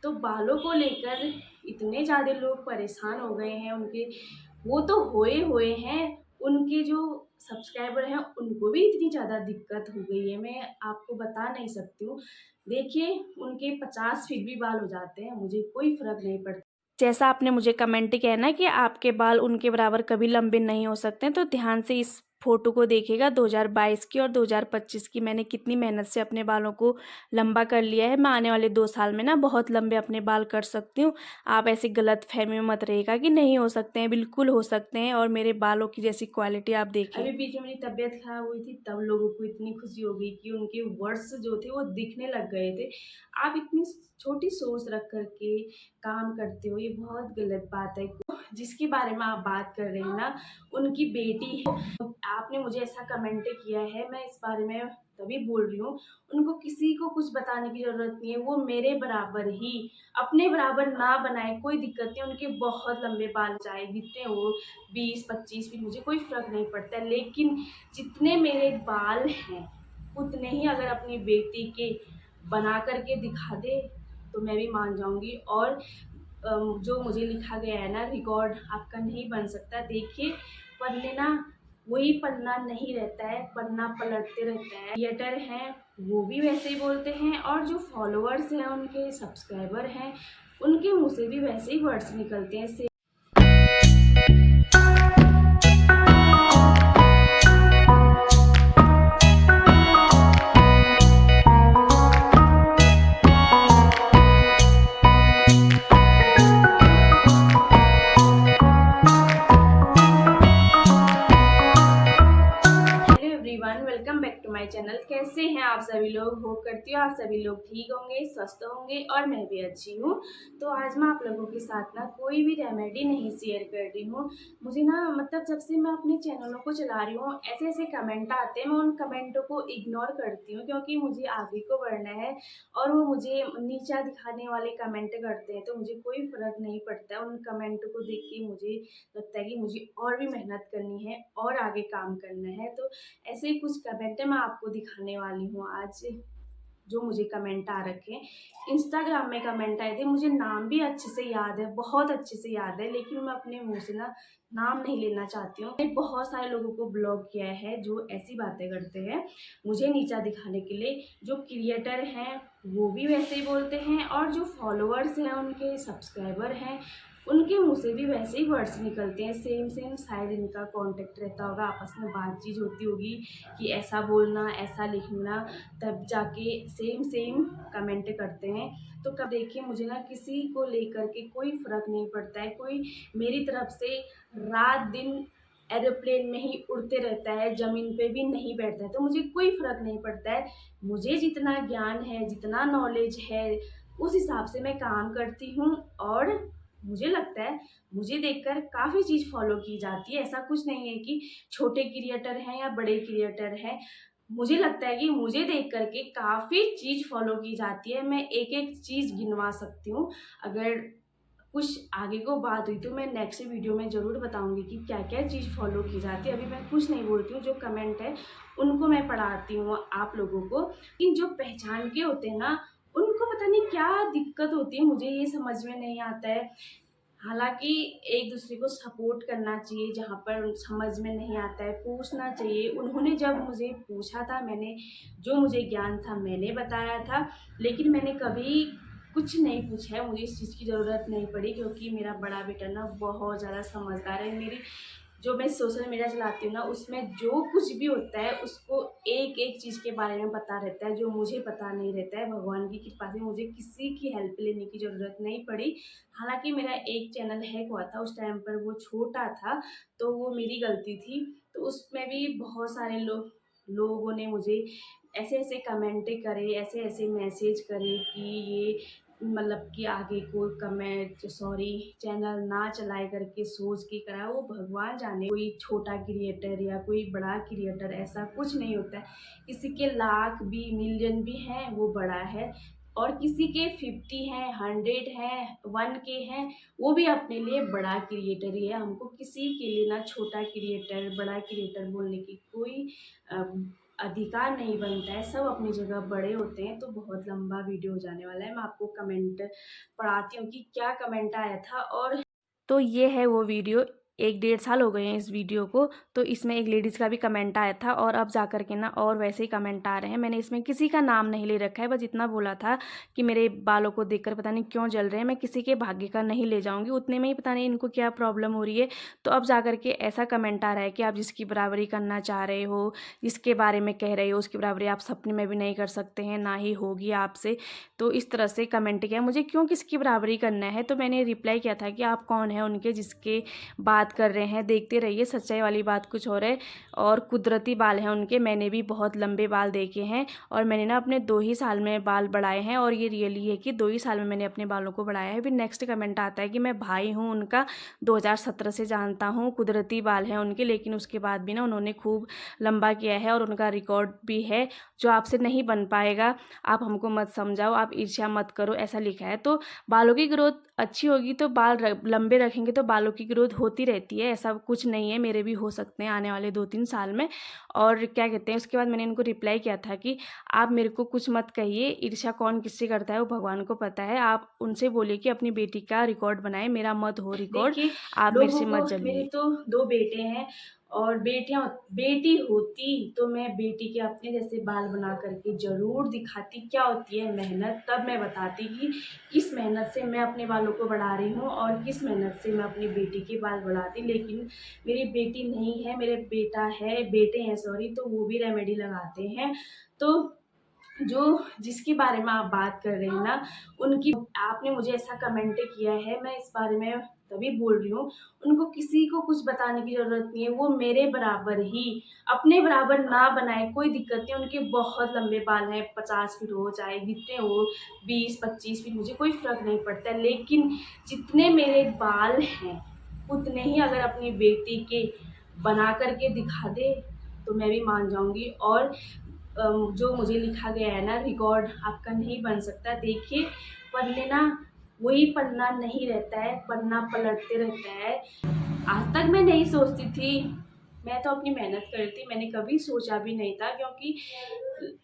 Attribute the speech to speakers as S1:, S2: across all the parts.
S1: तो बालों को लेकर इतने ज़्यादा लोग परेशान हो गए हैं, उनके वो तो होए हुए हैं, उनके जो सब्सक्राइबर हैं उनको भी इतनी ज़्यादा दिक्कत हो गई है, मैं आपको बता नहीं सकती हूँ। देखिए, उनके 50 फिर भी बाल हो जाते हैं, मुझे कोई फ़र्क नहीं पड़ता। जैसा आपने मुझे कमेंट किया है ना कि आपके बाल उनके बराबर कभी लंबे नहीं हो सकते, तो ध्यान से इस फ़ोटो को देखिएगा। 2022 की और 2025 की मैंने कितनी मेहनत से अपने बालों को लंबा कर लिया है। मैं आने वाले 2 साल में ना बहुत लंबे अपने बाल कर सकती हूँ। आप ऐसी गलतफ़हमी में मत रहिएगा कि नहीं हो सकते हैं, बिल्कुल हो सकते हैं और मेरे बालों की जैसी क्वालिटी आप देखिए। अभी बीच में मेरी तबीयत ख़राब हुई थी, तब लोगों को इतनी खुशी हो गई कि उनके वर्ड्स जो थे वो दिखने लग गए थे। आप इतनी छोटी सोच रख कर के काम करते हो, ये बहुत गलत बात है। जिसके बारे में आप बात कर रहे हैं ना, उनकी बेटी है। आपने मुझे ऐसा कमेंट किया है, मैं इस बारे में तभी बोल रही हूँ। उनको किसी को कुछ बताने की ज़रूरत नहीं है, वो मेरे बराबर ही, अपने बराबर ना बनाए कोई दिक्कत नहीं, उनके बहुत लंबे बाल चाहे जितने हो 20-25 फीट, मुझे कोई फ़र्क नहीं पड़ता। लेकिन जितने मेरे बाल हैं उतने ही अगर अपनी बेटी के बना कर के दिखा दे तो मैं भी मान जाऊँगी। और जो मुझे लिखा गया है ना, रिकॉर्ड आपका नहीं बन सकता। देखिए, पन्ने ना वही पन्ना नहीं रहता है, पन्ना पलटते रहता है। क्रिएटर हैं वो भी वैसे ही बोलते हैं और जो फॉलोअर्स हैं, उनके सब्सक्राइबर हैं, उनके मुँह से भी वैसे ही वर्ड्स निकलते हैं। Hello everyone, welcome back to my channel. कैसे हैं आप सभी लोग? होप करती हूँ आप सभी लोग ठीक होंगे, स्वस्थ होंगे और मैं भी अच्छी हूँ। तो आज मैं आप लोगों के साथ ना कोई भी रेमेडी नहीं शेयर कर रही हूँ। मुझे ना मतलब जब से मैं अपने चैनलों को चला रही हूँ, ऐसे ऐसे कमेंट आते हैं, मैं उन कमेंटों को इग्नोर करती हूँ क्योंकि मुझे आगे को बढ़ना है। और वो मुझे नीचा दिखाने वाले कमेंट करते हैं तो मुझे कोई फ़र्क नहीं पड़ता। उन कमेंट को देख के मुझे लगता है कि मुझे और भी मेहनत करनी है और आगे काम करना है। तो ऐसे ही कुछ कमेंट मैं आपको दिखाने वाली हूँ आज, जो मुझे कमेंट आ रखे हैं। इंस्टाग्राम में कमेंट आए थे, मुझे नाम भी अच्छे से याद है, बहुत अच्छे से याद है, लेकिन मैं अपने मुँह से ना नाम नहीं लेना चाहती हूँ। मैंने बहुत सारे लोगों को ब्लॉक किया है जो ऐसी बातें करते हैं मुझे नीचा दिखाने के लिए। जो क्रिएटर हैं वो भी वैसे ही बोलते हैं और जो फॉलोअर्स हैं, उनके सब्सक्राइबर हैं, उनके मुँह से भी वैसे ही वर्ड्स निकलते हैं। सेम सेम शायद इनका कॉन्टैक्ट रहता होगा, आपस में बातचीत होती होगी कि ऐसा बोलना, ऐसा लिखना, तब जाके सेम सेम कमेंट करते हैं। तो कब देखिए, मुझे ना किसी को लेकर के कोई फ़र्क नहीं पड़ता है। कोई मेरी तरफ से रात दिन एरोप्लेन में ही उड़ते रहता है, ज़मीन पे भी नहीं बैठता है, तो मुझे कोई फ़र्क नहीं पड़ता है। मुझे जितना ज्ञान है, जितना नॉलेज है, उस हिसाब से मैं काम करती हूँ। और मुझे लगता है मुझे देखकर काफ़ी चीज़ फ़ॉलो की जाती है। ऐसा कुछ नहीं है कि छोटे क्रिएटर हैं या बड़े क्रिएटर हैं। मुझे लगता है कि मुझे देख कर के काफ़ी चीज़ फ़ॉलो की जाती है। मैं एक-एक चीज़ गिनवा सकती हूँ। अगर कुछ आगे को बात हुई तो मैं नेक्स्ट वीडियो में ज़रूर बताऊँगी कि क्या-क्या चीज़ फ़ॉलो की जाती है। अभी मैं कुछ नहीं बोलती हूँ, जो कमेंट है उनको मैं पढ़ाती हूँ आप लोगों को। लेकिन जो पहचान के होते हैं ना, उनको पता नहीं क्या दिक्कत होती है, मुझे ये समझ में नहीं आता है। हालाँकि एक-दूसरे को सपोर्ट करना चाहिए, जहाँ पर समझ में नहीं आता है पूछना चाहिए। उन्होंने जब मुझे पूछा था, मैंने जो मुझे ज्ञान था मैंने बताया था, लेकिन मैंने कभी कुछ नहीं पूछा है, मुझे इस चीज़ की ज़रूरत नहीं पड़ी क्योंकि मेरा बड़ा बेटा ना बहुत ज़्यादा समझदार है। मेरी जो मैं सोशल मीडिया चलाती हूँ ना, उसमें जो कुछ भी होता है उसको एक-एक चीज़ के बारे में पता रहता है, जो मुझे पता नहीं रहता है। भगवान की कृपा से मुझे किसी की हेल्प लेने की ज़रूरत नहीं पड़ी। हालाँकि मेरा एक चैनल हैक हुआ था, उस टाइम पर वो छोटा था, तो वो मेरी गलती थी। तो उसमें भी बहुत सारे लोगों ने मुझे ऐसे-ऐसे कमेंट करे, ऐसे-ऐसे मैसेज करे कि ये मतलब कि आगे कोई कमेंट सॉरी चैनल ना चलाए करके सोच के करा। वो भगवान जाने, कोई छोटा क्रिएटर या कोई बड़ा क्रिएटर ऐसा कुछ नहीं होता है। किसी के लाख भी मिलियन भी हैं वो बड़ा है, और किसी के 50 हैं, 100 हैं, 1K हैं, वो भी अपने लिए बड़ा क्रिएटर ही है। हमको किसी के लिए ना छोटा क्रिएटर, बड़ा क्रिएटर बोलने की कोई अधिकार नहीं बनता है, सब अपनी जगह बड़े होते हैं। तो बहुत लंबा वीडियो हो जाने वाला है, मैं आपको कमेंट पढ़ाती हूँ कि क्या कमेंट आया था। और तो ये है वो वीडियो, 1 डेढ़ साल हो गए हैं इस वीडियो को। तो इसमें एक लेडीज़ का भी कमेंट आया था और अब जा कर के ना और वैसे ही कमेंट आ रहे हैं। मैंने इसमें किसी का नाम नहीं ले रखा है, बस इतना बोला था कि मेरे बालों को देखकर पता नहीं क्यों जल रहे हैं। मैं किसी के भाग्य का नहीं ले जाऊंगी, उतने में ही पता नहीं इनको क्या प्रॉब्लम हो रही है। तो अब जा कर के ऐसा कमेंट आ रहा है कि आप जिसकी बराबरी करना चाह रहे हो, जिसके बारे में कह रहे हो, उसकी बराबरी आप सपने में भी नहीं कर सकते हैं, ना ही होगी आपसे। तो इस तरह से कमेंट किया, मुझे क्यों किसकी बराबरी करना है। तो मैंने रिप्लाई किया था कि आप कौन है उनके जिसके बात कर रहे हैं, देखते रहिए, सच्चाई वाली बात कुछ और है। और कुदरती बाल हैं उनके, मैंने भी बहुत लंबे बाल देखे हैं और मैंने ना अपने 2 ही साल में बाल बढ़ाए हैं। और ये रियली है कि 2 ही साल में मैंने अपने बालों को बढ़ाया है। फिर नेक्स्ट कमेंट आता है कि मैं भाई हूँ उनका, 2017 से जानता हूँ, कुदरती बाल हैं उनके, लेकिन उसके बाद भी ना उन्होंने खूब लंबा किया है और उनका रिकॉर्ड भी है जो आपसे नहीं बन पाएगा। आप हमको मत समझाओ, आप ईर्ष्या मत करो, ऐसा लिखा है। तो बालों की ग्रोथ अच्छी होगी तो बाल लंबे रखेंगे तो बालों की ग्रोथ होती रहती है, ऐसा कुछ नहीं है। मेरे भी हो सकते हैं आने वाले 2-3 साल में। और क्या कहते हैं, उसके बाद मैंने इनको रिप्लाई किया था कि आप मेरे को कुछ मत कहिए, ईर्ष्या कौन किससे करता है वो भगवान को पता है। आप उनसे बोलिए कि अपनी बेटी का रिकॉर्ड बनाए, मेरा मत हो रिकॉर्ड, आप मेरे से मत जलिए। मेरे तो 2 बेटे हैं और बेटी होती तो मैं बेटी के अपने जैसे बाल बना करके ज़रूर दिखाती क्या होती है मेहनत। तब मैं बताती कि किस मेहनत से मैं अपने बालों को बढ़ा रही हूँ और किस मेहनत से मैं अपनी बेटी के बाल बढ़ाती। लेकिन मेरी बेटी नहीं है, मेरे बेटे हैं सॉरी, तो वो भी रेमेडी लगाते हैं। तो जो जिसके बारे में आप बात कर रहे हैं ना, उनकी आपने मुझे ऐसा कमेंट किया है, मैं इस बारे में तभी बोल रही हूँ। उनको किसी को कुछ बताने की ज़रूरत नहीं है, वो मेरे बराबर ही, अपने बराबर ना बनाए कोई दिक्कत नहीं। उनके बहुत लंबे बाल हैं, 50 फीट हो चाहे जितने हो, 20-25 फीट, मुझे कोई फ़र्क नहीं पड़ता। लेकिन जितने मेरे बाल हैं उतने ही अगर अपनी बेटी के बना करके दिखा दे तो मैं भी मान जाऊँगी। और जो मुझे लिखा गया है ना, रिकॉर्ड आपका नहीं बन सकता। देखिए, पन्ने ना वही पन्ना नहीं रहता है, पन्ना पलटते रहता है। आज तक मैं नहीं सोचती थी, मैं तो अपनी मेहनत करती, मैंने कभी सोचा भी नहीं था, क्योंकि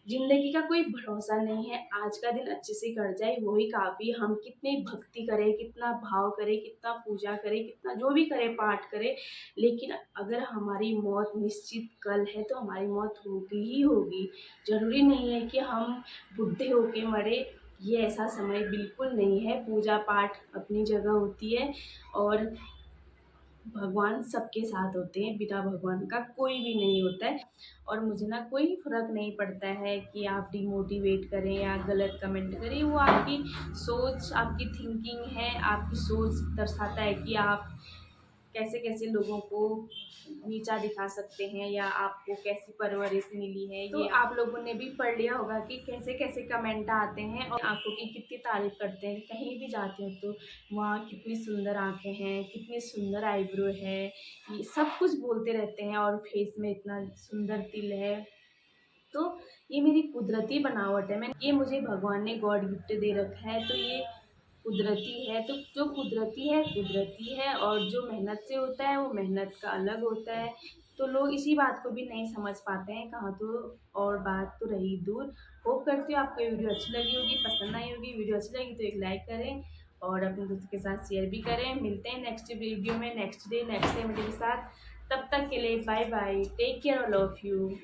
S1: ज़िंदगी का कोई भरोसा नहीं है। आज का दिन अच्छे से कट जाए वही काफ़ी। हम कितनी भक्ति करें, कितना भाव करें, कितना पूजा करें, कितना जो भी करें, पाठ करें, लेकिन अगर हमारी मौत निश्चित कल है तो हमारी मौत होगी ही होगी। ज़रूरी नहीं है कि हम बुढ़े होके मरे, ये ऐसा समय बिल्कुल नहीं है। पूजा पाठ अपनी जगह होती है और भगवान सबके साथ होते हैं, बिना भगवान का कोई भी नहीं होता है। और मुझे ना कोई फ़र्क नहीं पड़ता है कि आप डिमोटिवेट करें या गलत कमेंट करें, वो आपकी सोच, आपकी थिंकिंग है, आपकी सोच दर्शाता है कि आप कैसे-कैसे लोगों को नीचा दिखा सकते हैं या आपको कैसी परवरिश मिली है। तो ये आप लोगों ने भी पढ़ लिया होगा कि कैसे-कैसे कमेंट आते हैं और आँखों की कितनी तारीफ़ करते हैं। कहीं भी जाते हो तो वहाँ कितनी सुंदर आँखें हैं, कितनी सुंदर आईब्रो है, ये सब कुछ बोलते रहते हैं और फेस में इतना सुंदर तिल है। तो ये मेरी कुदरती बनावट है, ये मुझे भगवान ने गॉड गिफ्ट दे रखा है, तो ये कुदरती है। तो जो कुदरती है और जो मेहनत से होता है वो मेहनत का अलग होता है। तो लोग इसी बात को भी नहीं समझ पाते हैं, कहाँ तो और बात तो रही दूर। होप करती हूँ आपको ये वीडियो अच्छी लगी होगी, पसंद आई होगी। वीडियो अच्छी लगी तो एक लाइक करें और अपने दोस्तों के साथ शेयर भी करें। मिलते हैं नेक्स्ट वीडियो में, नेक्स्ट डे नेक्स्ट रेमेडी के साथ। तब तक के लिए bye bye, take care, love you.